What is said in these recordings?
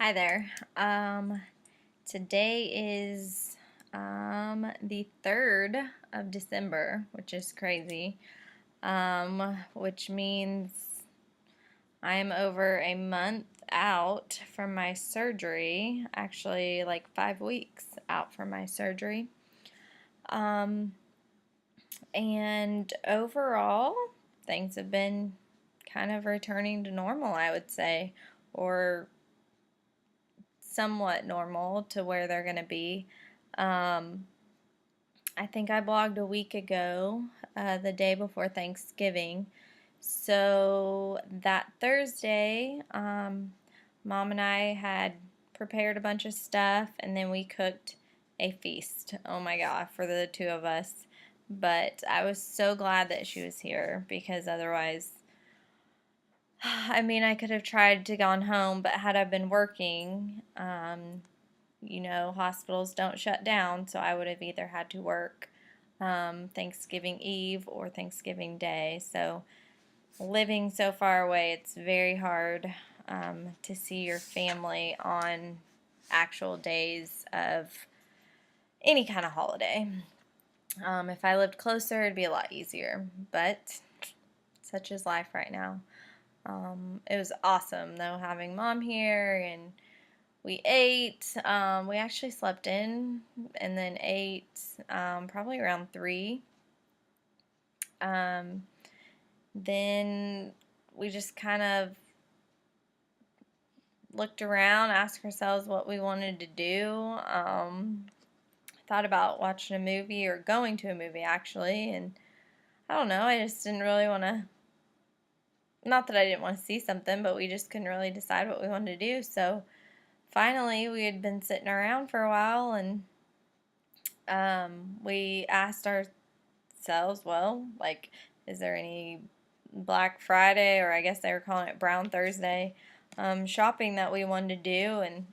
Hi there. Today is the 3rd of December, which is crazy. Which means I am over a month out from my surgery. Actually, like 5 weeks out from my surgery. Um, and overall, things have been kind of returning to normal, I would say, or somewhat normal to where they're going to be. Um, I think I blogged a week ago, the day before Thanksgiving. So that Thursday, Mom and I had prepared a bunch of stuff and then we cooked a feast. Oh my God, for the two of us. But I was so glad that she was here because otherwise, I could have tried to gone home, but had I been working, hospitals don't shut down, so I would have either had to work Thanksgiving Eve or Thanksgiving Day. So living so far away, it's very hard to see your family on actual days of any kind of holiday. If I lived closer, it'd be a lot easier, but such is life right now. It was awesome, though, having Mom here, and we ate. We actually slept in and then ate probably around 3. Um, then we just kind of looked around, asked ourselves what we wanted to do. Thought about watching a movie or going to a movie, actually, and I don't know, I just didn't really want to. Not that I didn't want to see something, but we just couldn't really decide what we wanted to do. So finally, we had been sitting around for a while, and we asked ourselves, well, like, is there any Black Friday, or I guess they were calling it Brown Thursday, shopping that we wanted to do? And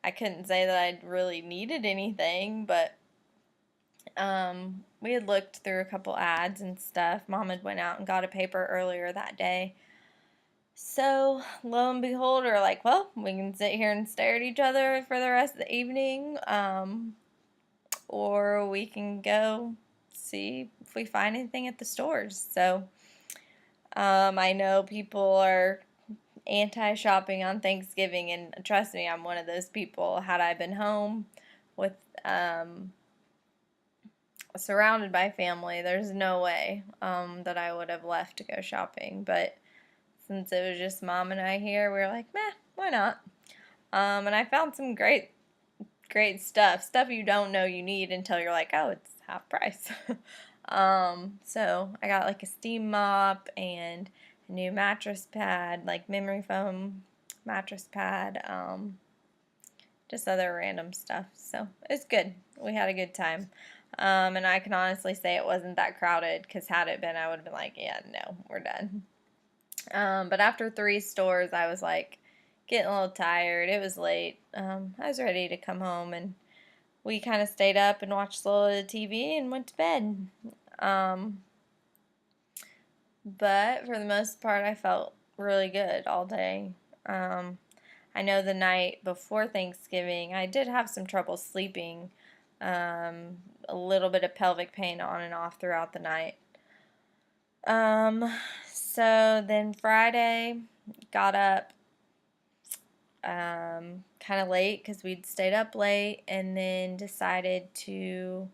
I couldn't say that I'd really needed anything, but we had looked through a couple ads and stuff. Mom had went out and got a paper earlier that day. So, lo and behold, we're like, well, we can sit here and stare at each other for the rest of the evening, or we can go see if we find anything at the stores. So, I know people are anti-shopping on Thanksgiving, and trust me, I'm one of those people. Had I been home with surrounded by family, there's no way that I would have left to go shopping. But since it was just Mom and I here, we were like, meh, why not? And I found some great stuff you don't know you need until you're like, oh, it's half price. So I got like a steam mop and a new mattress pad, like memory foam mattress pad, just other random stuff. So it's good. We had a good time. And I can honestly say it wasn't that crowded, because had it been, I would have been like, yeah, no, we're done. But after 3 stores, I was like getting a little tired. It was late. I was ready to come home, and we kind of stayed up and watched a little bit of TV and went to bed. Um, but for the most part, I felt really good all day. I know the night before Thanksgiving, I did have some trouble sleeping. A little bit of pelvic pain on and off throughout the night. So then Friday, got up kind of late because we'd stayed up late, and then decided to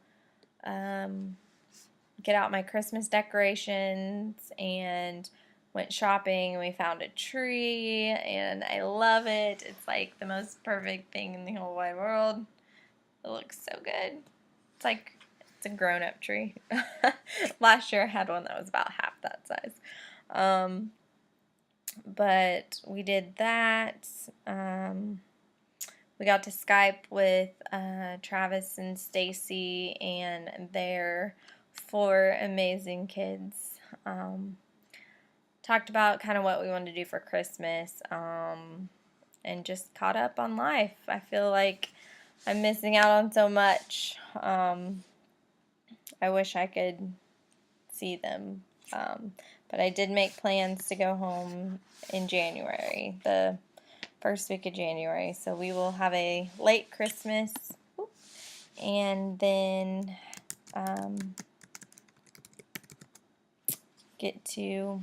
get out my Christmas decorations and went shopping, and we found a tree, and I love it. It's like the most perfect thing in the whole wide world. It looks so good. It's like it's a grown-up tree. Last year I had one that was about half that size. But we did that. We got to Skype with Travis and Stacy and their 4 amazing kids. Talked about kind of what we wanted to do for Christmas, and just caught up on life. I feel like I'm missing out on so much. I wish I could see them. But I did make plans to go home in January. The first week of January. So we will have a late Christmas, and then get to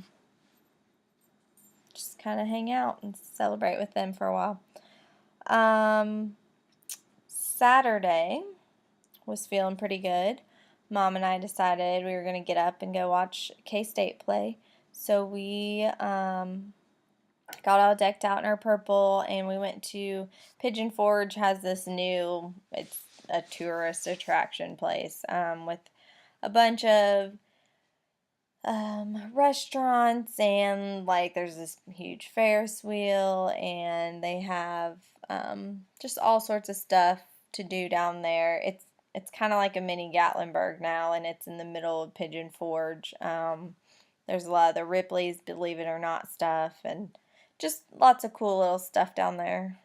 just kind of hang out and celebrate with them for a while. Saturday was feeling pretty good. Mom and I decided we were going to get up and go watch K-State play. So we got all decked out in our purple, and we went to Pigeon Forge. Has this new, it's a tourist attraction place with a bunch of restaurants, and like there's this huge Ferris wheel, and they have just all sorts of stuff to do down there. It's kind of like a mini Gatlinburg now, and it's in the middle of Pigeon Forge. There's a lot of the Ripley's Believe It or Not stuff, and just lots of cool little stuff down there.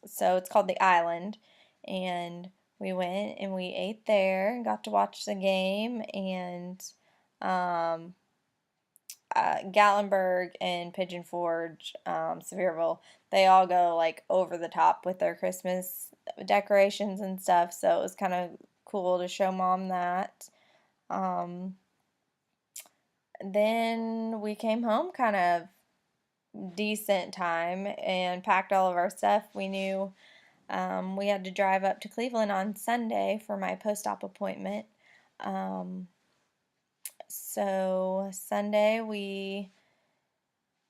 So it's called the Island, and we went and we ate there and got to watch the game, and Gatlinburg and Pigeon Forge, Sevierville, they all go like over the top with their Christmas decorations and stuff, so it was kind of cool to show Mom that. Then we came home kind of decent time and packed all of our stuff. We knew we had to drive up to Cleveland on Sunday for my post-op appointment. So Sunday we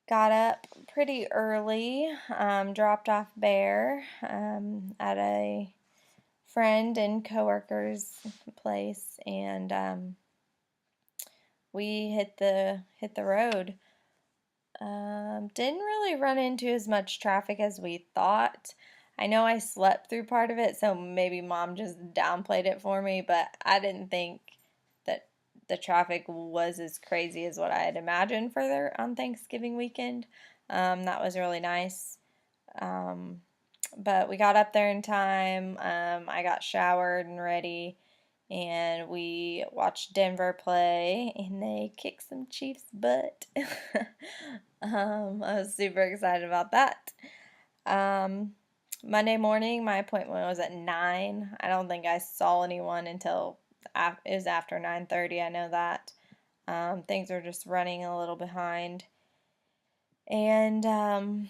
got up pretty early, dropped off Bear at a friend and coworker's place, and we hit the road. Didn't really run into as much traffic as we thought. I know I slept through part of it, so maybe Mom just downplayed it for me, but I didn't think that the traffic was as crazy as what I had imagined for there on Thanksgiving weekend. That was really nice. But we got up there in time. I got showered and ready, and we watched Denver play, and they kicked some Chiefs' butt. I was super excited about that. Monday morning, my appointment was at 9. I don't think I saw anyone until it was after 9:30. I know that. Things were just running a little behind. And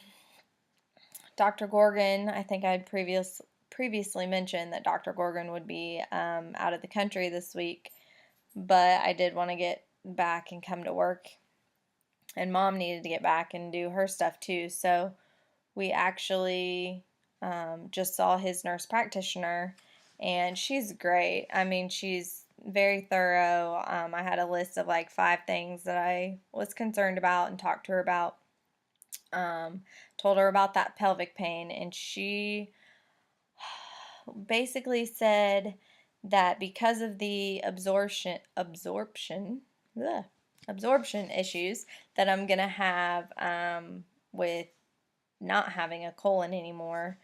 Dr. Gorgon, I think I'd previously mentioned that Dr. Gorgon would be out of the country this week, but I did want to get back and come to work, and Mom needed to get back and do her stuff too, so we actually just saw his nurse practitioner, and she's great. I mean, she's very thorough. I had a list of like 5 things that I was concerned about and talked to her about. Told her about that pelvic pain, and she basically said that because of the absorption issues that I'm gonna have with not having a colon anymore,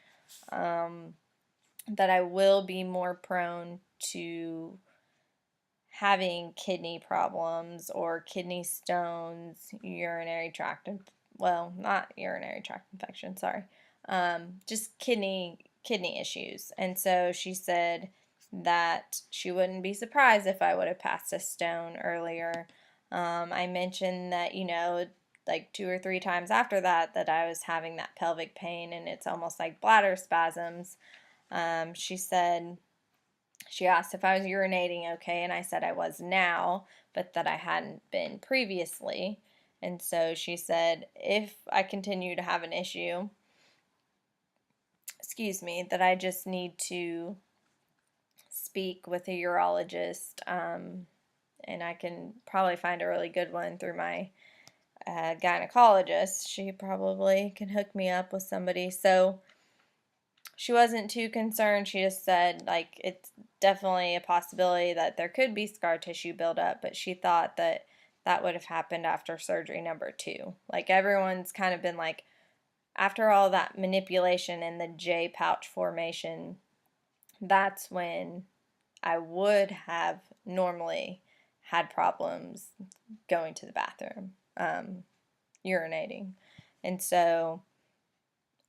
that I will be more prone to having kidney problems or kidney stones, urinary tract, well, not urinary tract infection, sorry, just kidney issues. And so she said that she wouldn't be surprised if I would have passed a stone earlier. I mentioned that, like 2 or 3 times after that I was having that pelvic pain, and it's almost like bladder spasms. She asked if I was urinating okay, and I said I was now, but that I hadn't been previously. And so she said if I continue to have an issue, that I just need to speak with a urologist, and I can probably find a really good one through my gynecologist. She probably can hook me up with somebody. So she wasn't too concerned. She just said, like, it's definitely a possibility that there could be scar tissue buildup, but she thought that would have happened after surgery number 2. Like, everyone's kind of been like, after all that manipulation and the J pouch formation, that's when I would have normally had problems going to the bathroom, urinating. And so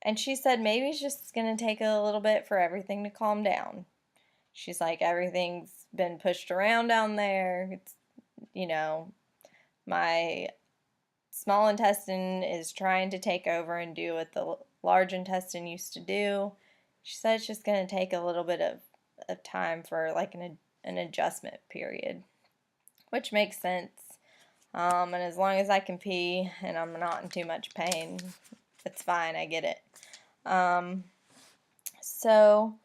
And she said maybe it's just going to take a little bit for everything to calm down. She's like, everything's been pushed around down there. It's, you know, my small intestine is trying to take over and do what the large intestine used to do. She said it's just going to take a little bit of time for like an adjustment period, which makes sense. And as long as I can pee and I'm not in too much pain, it's fine. I get it. So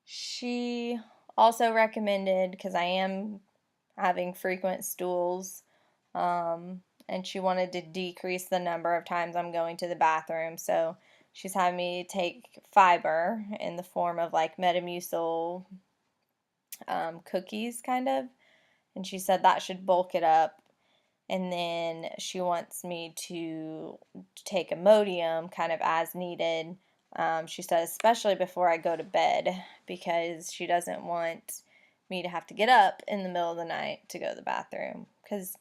she also recommended, because I am having frequent stools, and she wanted to decrease the number of times I'm going to the bathroom. So she's having me take fiber in the form of like Metamucil cookies, kind of. And she said that should bulk it up. And then she wants me to take Imodium kind of as needed. She said especially before I go to bed, because she doesn't want me to have to get up in the middle of the night to go to the bathroom, because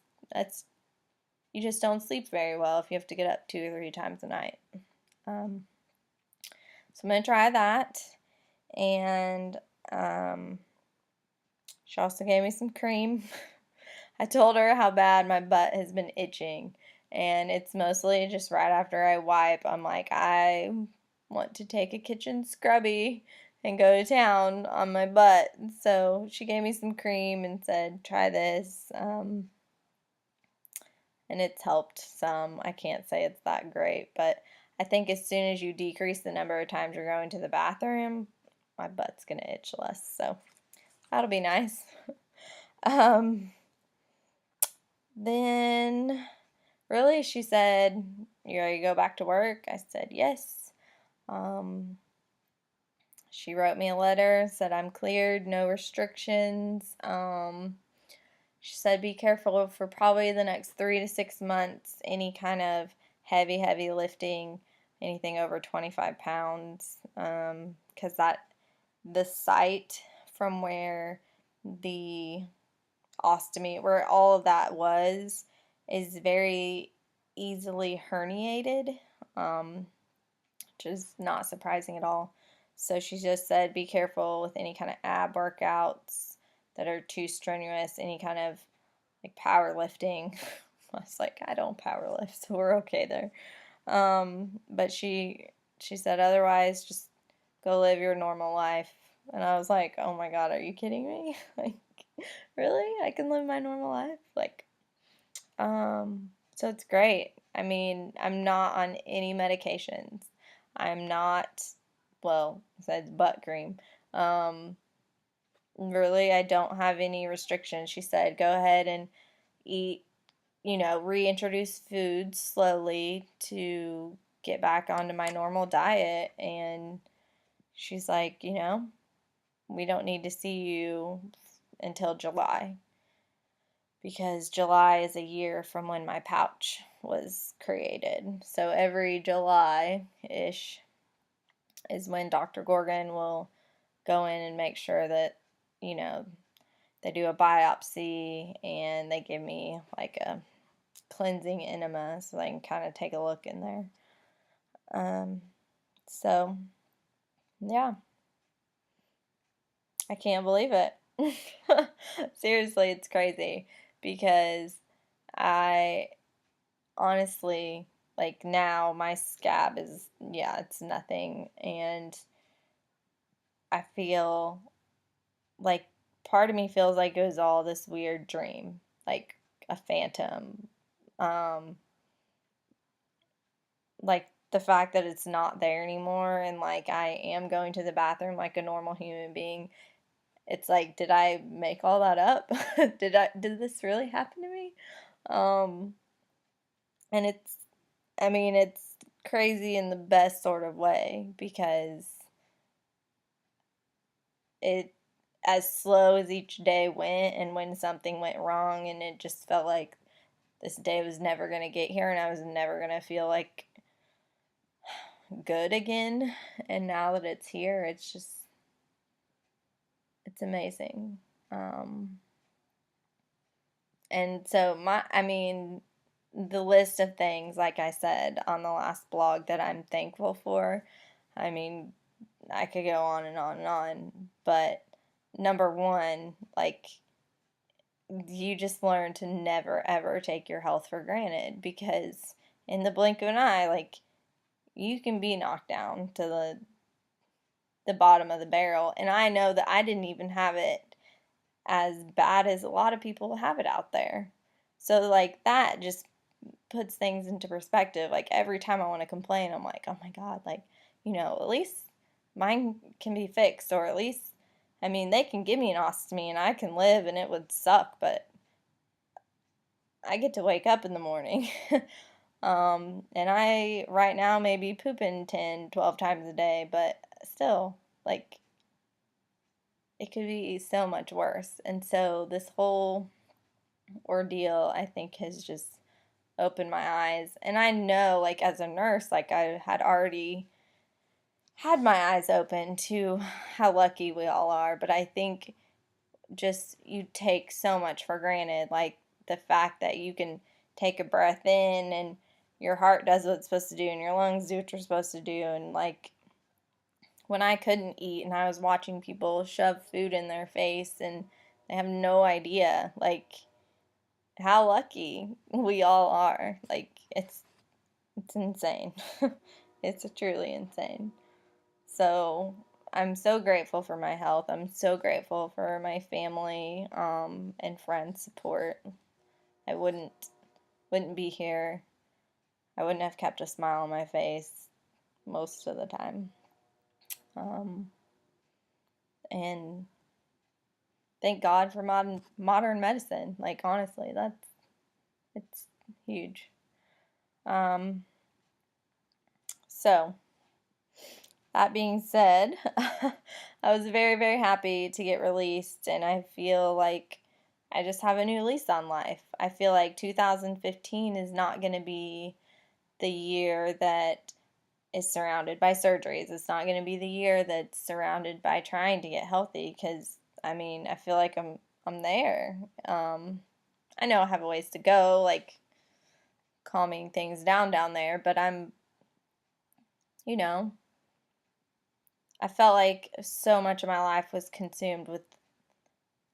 you just don't sleep very well if you have to get up 2 or 3 times a night. So I'm going to try that. And she also gave me some cream. I told her how bad my butt has been itching, and it's mostly just right after I wipe. I'm like, I want to take a kitchen scrubby and go to town on my butt. So she gave me some cream and said, try this. And it's helped some. I can't say it's that great, but I think as soon as you decrease the number of times you're going to the bathroom, my butt's going to itch less. So that'll be nice. Then, really, she said, you ready to go back to work? I said, yes. She wrote me a letter, said I'm cleared, no restrictions. She said be careful for probably the next 3 to 6 months, any kind of heavy lifting, anything over 25 pounds, because the site from where the ostomy, where all of that was, is very easily herniated, which is not surprising at all. So she just said be careful with any kind of ab workouts that are too strenuous, any kind of like powerlifting. I was like, I don't powerlift, so we're okay there. But she said otherwise, just go live your normal life. And I was like, oh my God, are you kidding me? Like, really? I can live my normal life? Like, so it's great. I mean, I'm not on any medications. I'm not, well, besides butt cream. Really, I don't have any restrictions. She said, go ahead and eat, reintroduce food slowly to get back onto my normal diet. And she's like, we don't need to see you until July, because July is a year from when my pouch was created. So every July-ish is when Dr. Gorgon will go in and make sure that, they do a biopsy and they give me like a cleansing enema so they can kind of take a look in there. So, yeah. I can't believe it. Seriously, it's crazy, because I honestly, like, now my scab is, yeah, it's nothing, and I feel like part of me feels like it was all this weird dream, like a phantom. Um, like the fact that it's not there anymore, and like I am going to the bathroom like a normal human being. It's like, did I make all that up? Did this really happen to me? Um, and it's crazy in the best sort of way, because it, as slow as each day went, and when something went wrong, and it just felt like this day was never going to get here, and I was never going to feel like good again. And now that it's here, it's amazing. And so the list of things, like I said on the last blog, that I'm thankful for. I mean, I could go on and on and on, but number one, like, you just learn to never ever take your health for granted, because in the blink of an eye, like, you can be knocked down to the bottom of the barrel. And I know that I didn't even have it as bad as a lot of people have it out there. So, like, that just puts things into perspective. Like, every time I want to complain, I'm like, oh my God, like, at least mine can be fixed, or at least, I mean, they can give me an ostomy and I can live, and it would suck, but I get to wake up in the morning. And I, right now, may be pooping 10, 12 times a day, but still, like, it could be so much worse. And so this whole ordeal, I think, has just opened my eyes. And I know, like, as a nurse, like, I had already had my eyes open to how lucky we all are. But I think just you take so much for granted, like the fact that you can take a breath in and your heart does what it's supposed to do and your lungs do what you're supposed to do. And, like, when I couldn't eat and I was watching people shove food in their face and they have no idea, like, how lucky we all are. Like, it's insane. It's truly insane. So I'm so grateful for my health. I'm so grateful for my family, and friends' support. I wouldn't be here. I wouldn't have kept a smile on my face most of the time. Um, and thank God for modern medicine. Like, honestly, it's huge. Um, so that being said, I was very, very happy to get released, and I feel like I just have a new lease on life. I feel like 2015 is not going to be the year that is surrounded by surgeries. It's not going to be the year that's surrounded by trying to get healthy, because, I mean, I feel like I'm there. I know I have a ways to go, like calming things down there, but you know, I felt like so much of my life was consumed with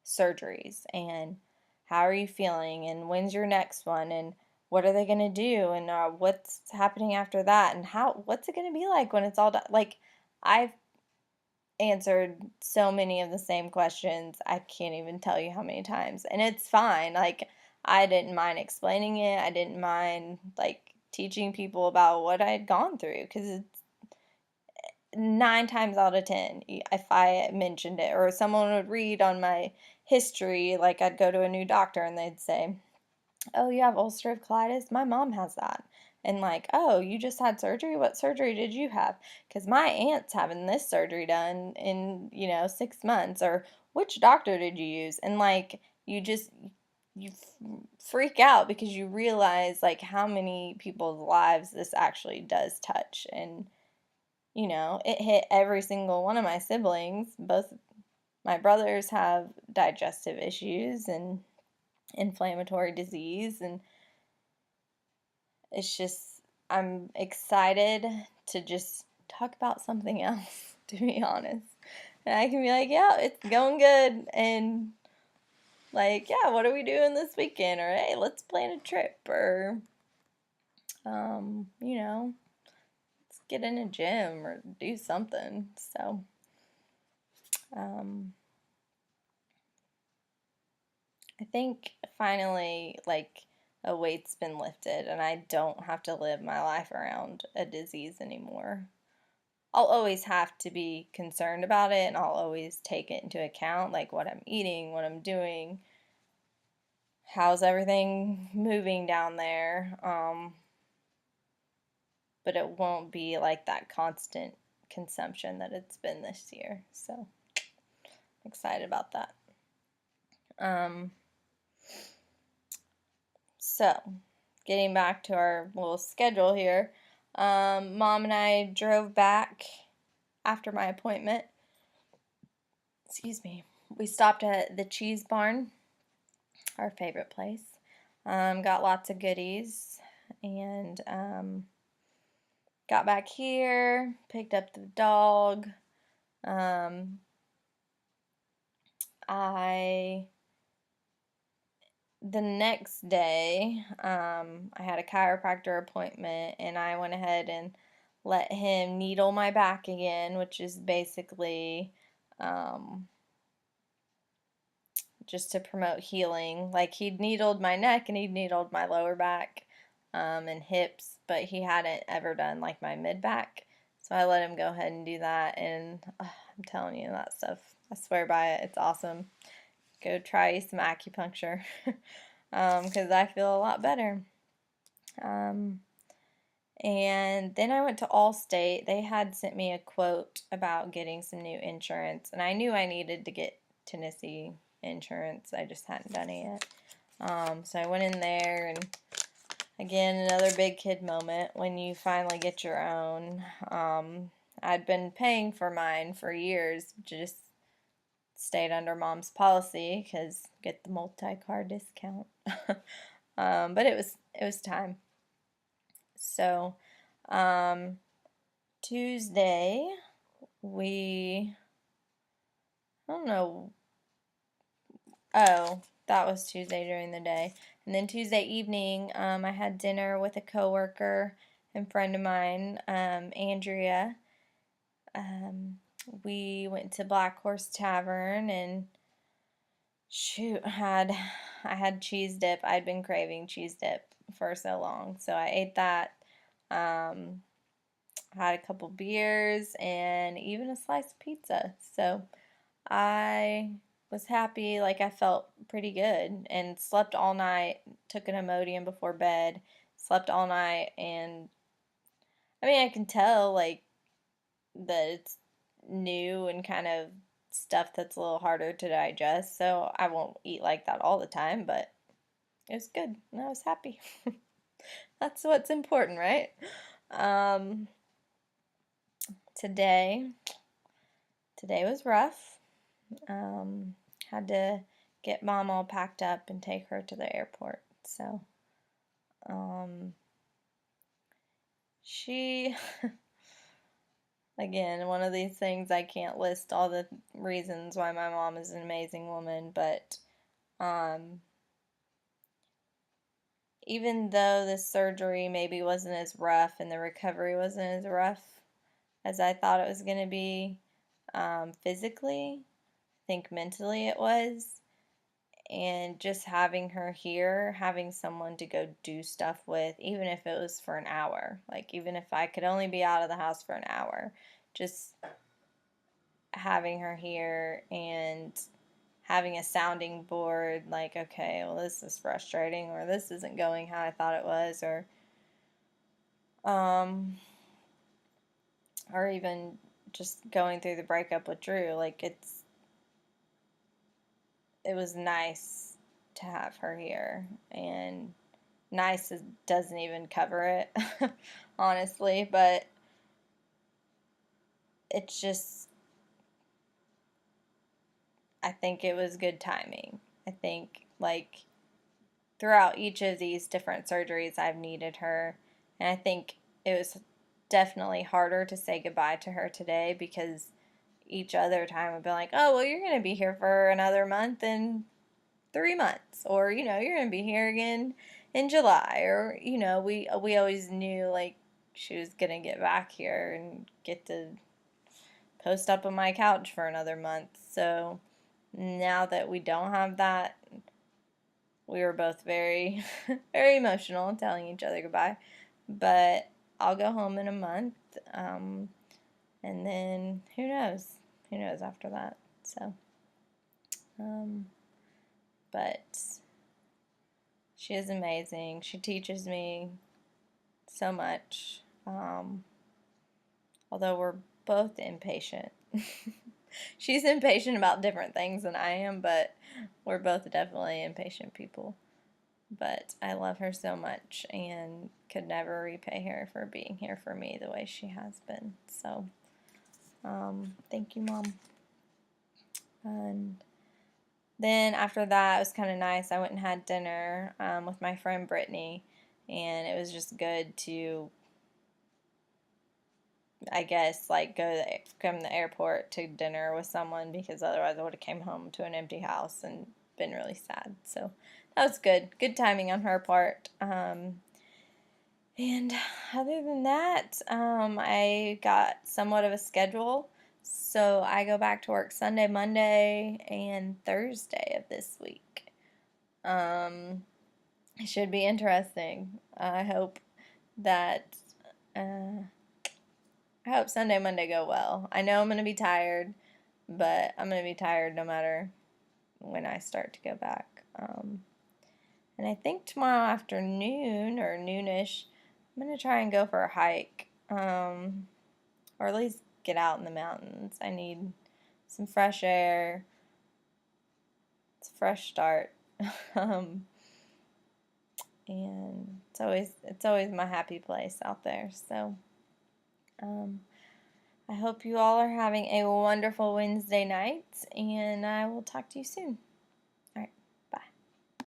surgeries and how are you feeling and when's your next one and what are they going to do and what's happening after that and what's it going to be like when it's all done. Like, I've answered so many of the same questions. I can't even tell you how many times. And it's fine. Like, I didn't mind explaining it. I didn't mind, like, teaching people about what I had gone through, because it's 9 times out of 10, if I mentioned it or someone would read on my history, like, I'd go to a new doctor and they'd say, oh, you have ulcerative colitis? My mom has that. And, like, oh, you just had surgery? What surgery did you have? Because my aunt's having this surgery done in, 6 months. Or which doctor did you use? And, like, you freak out because you realize, like, how many people's lives this actually does touch. And, it hit every single one of my siblings. Both my brothers have digestive issues and inflammatory disease, and it's just, I'm excited to just talk about something else, to be honest. And I can be like, yeah, it's going good, and, like, yeah, what are we doing this weekend? Or, hey, let's plan a trip, or, let's get in a gym or do something. So, I think finally, like, a weight's been lifted and I don't have to live my life around a disease anymore. I'll always have to be concerned about it and I'll always take it into account, like what I'm eating, what I'm doing, how's everything moving down there. But it won't be like that constant consumption that it's been this year. So I'm excited about that. So, getting back to our little schedule here, Mom and I drove back after my appointment. Excuse me. We stopped at the Cheese Barn, our favorite place. Got lots of goodies, and got back here, picked up the dog. I The next day, I had a chiropractor appointment, and I went ahead and let him needle my back again, which is basically um, just to promote healing. Like, he'd needled my neck and he'd needled my lower back and hips, but he hadn't ever done like my mid back. So I let him go ahead and do that, and I'm telling you, that stuff, I swear by it, it's awesome. Go try some acupuncture because I feel a lot better. Um, and then I went to Allstate. They had sent me a quote about getting some new insurance, and I knew I needed to get Tennessee insurance. I just hadn't done it yet. So I went in there, and again, another big kid moment when you finally get your own. I'd been paying for mine for years, just stayed under mom's policy because get the multi-car discount. But it was time. So, um, Tuesday, I don't know, oh, that was Tuesday during the day. And then Tuesday evening, I had dinner with a coworker and friend of mine, Andrea. Um, we went to Black Horse Tavern, and shoot, I had cheese dip. I'd been craving cheese dip for so long, so I ate that. Um, had a couple beers and even a slice of pizza. So I was happy, like I felt pretty good, and slept all night, took an Imodium before bed, slept all night, and I mean, I can tell like that it's new and kind of stuff that's a little harder to digest, so I won't eat like that all the time, but it was good and I was happy. That's what's important, right? Um, today, today was rough. Um, had to get mom all packed up and take her to the airport. So, um, she, again, one of these things, I can't list all the reasons why my mom is an amazing woman, but um, even though the surgery maybe wasn't as rough and the recovery wasn't as rough as I thought it was going to be physically, I think mentally it was. And just having her here, having someone to go do stuff with, even if it was for an hour, like even if I could only be out of the house for an hour, just having her here and having a sounding board, like, okay, well, this is frustrating, or this isn't going how I thought it was, um, or even just going through the breakup with Drew, like it was nice to have her here, and nice doesn't even cover it, honestly, but it's just, I think it was good timing. I think, like, throughout each of these different surgeries, I've needed her, and I think it was definitely harder to say goodbye to her today because each other time would be like, oh, well, you're going to be here for another month and 3 months, or you're gonna be here again in July, or we always knew like she was gonna get back here and get to post up on my couch for another month. So now that we don't have that, we were both very very emotional telling each other goodbye. But I'll go home in a month, and then who knows after that. So um, but she is amazing. She teaches me so much. Although we're both impatient. She's impatient about different things than I am, but we're both definitely impatient people. But I love her so much and could never repay her for being here for me the way she has been. So, thank you, Mom. And Then after that, it was kind of nice. I went and had dinner with my friend Brittany, and it was just good to, I guess, like come to the airport to dinner with someone, because otherwise I would have came home to an empty house and been really sad. So that was good. Good timing on her part. And other than that, I got somewhat of a schedule. So I go back to work Sunday, Monday, and Thursday of this week. It should be interesting. I hope that uh, I hope Sunday, Monday go well. I know I'm gonna be tired, but I'm gonna be tired no matter when I start to go back. And I think tomorrow afternoon or noonish, I'm gonna try and go for a hike, or at least get out in the mountains. I need some fresh air. It's a fresh start. um, and it's always my happy place out there. So um, I hope you all are having a wonderful Wednesday night, and I will talk to you soon.